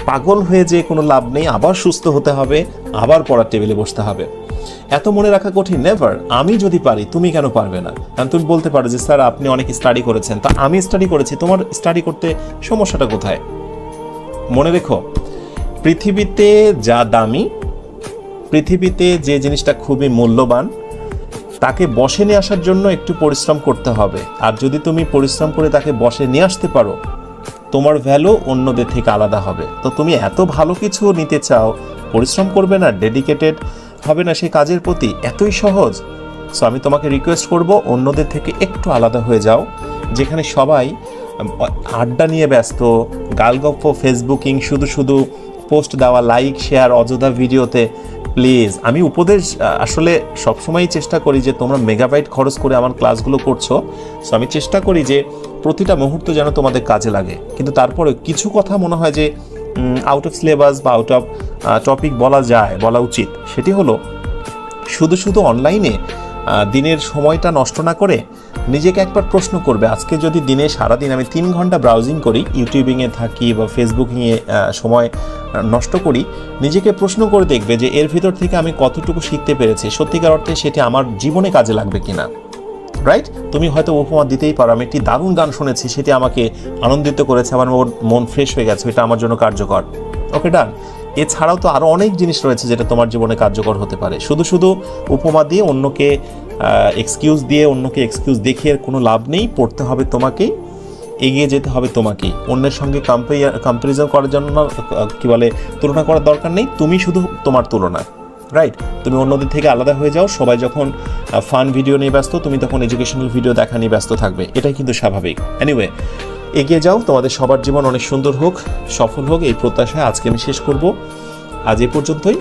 পাগল হয়ে যে কোনো লাভ নেই, আবার সুস্থ হতে হবে, আবার পড়ার টেবিলে বসতে হবে। এত মনে রাখা কঠিন? নেভার। আমি যদি পারি তুমি কেন পারবে না? কারণ তুমি বলতে পারো যে স্যার আপনি অনেক স্টাডি করেছেন, তা আমি স্টাডি করেছি, তোমার স্টাডি করতে সমস্যাটা কোথায়? মনে রেখো, পৃথিবীতে যা দামি, পৃথিবীতে যে জিনিসটা খুবই মূল্যবান, তাকে বশে নিয়ে আসার জন্য একটু পরিশ্রম করতে হবে। আর যদি তুমি পরিশ্রম করে তাকে বশে নিয়ে আসতে পারো, তোমার ভ্যালু অন্যদের থেকে আলাদা হবে। তো তুমি এত ভালো কিছু নিতে চাও, পরিশ্রম করবে না, ডেডিকেটেড হবে না সেই কাজের প্রতি, এতই সহজ। সো আমি তোমাকে রিকোয়েস্ট করব, অন্যদের থেকে একটু আলাদা হয়ে যাও। যেখানে সবাই আড্ডা নিয়ে ব্যস্ত, গালগপ্প, ফেসবুকিং, শুধু শুধু পোস্ট দেওয়া, লাইক শেয়ার, অযথা ভিডিওতে। প্লিজ, আমি উপদেশ আসলে সবসময়ই চেষ্টা করি যে তোমরা মেগাবাইট খরচ করে আমার ক্লাসগুলো করছো, সো আমি চেষ্টা করি যে প্রতিটা মুহূর্ত যেন তোমাদের কাজে লাগে। কিন্তু তারপরে কিছু কথা মনে হয় যে আউট অফ সিলেবাস বা আউট অফ টপিক বলা উচিত। সেটি হলো, শুধু শুধু অনলাইনে দিনের সময়টা নষ্ট না করে নিজেকে একবার প্রশ্ন করবে, আজকে যদি দিনে সারাদিন আমি 3 ঘন্টা ব্রাউজিং করি, ইউটিউবিংয়ে থাকি বা ফেসবুকিংয়ে সময় নষ্ট করি, নিজেকে প্রশ্ন করে দেখবে যে এর ভিতর থেকে আমি কতটুকু শিখতে পেরেছি, সত্যিকার অর্থে সেটি আমার জীবনে কাজে লাগবে কিনা। রাইট? তুমি হয়তো উপমা দিতেই পারো, আমি একটি দারুণ গান শুনেছি, সেটি আমাকে আনন্দিত করেছে, আমার মন ফ্রেশ হয়ে গেছে, এটা আমার জন্য কার্যকর। ওকে, ডান। এছাড়াও তো আরও অনেক জিনিস রয়েছে যেটা তোমার জীবনে কার্যকর হতে পারে। শুধু শুধু উপমা দিয়ে অন্যকে এক্সকিউজ দেখিয়ে কোনো লাভ নেই। পড়তে হবে তোমাকেই, এগিয়ে যেতে হবে তোমাকেই। অন্যের সঙ্গে কম্পারিজন করার জন্য তুলনা করার দরকার নেই। তুমি শুধু তোমার তুলনা। রাইট? তুমি অন্যদের থেকে আলাদা হয়ে যাও। সবাই যখন ফান ভিডিও নিয়ে ব্যস্ত, তুমি তখন এডুকেশনাল ভিডিও দেখা নিয়ে ব্যস্ত থাকবে, এটাই কিন্তু স্বাভাবিক। এনিওয়ে, এগিয়ে যাও, তোমাদের সবার জীবন অনেক সুন্দর হোক, সফল হোক, এই প্রত্যাশায় আজকে আমি শেষ করব। আজ এ পর্যন্তই।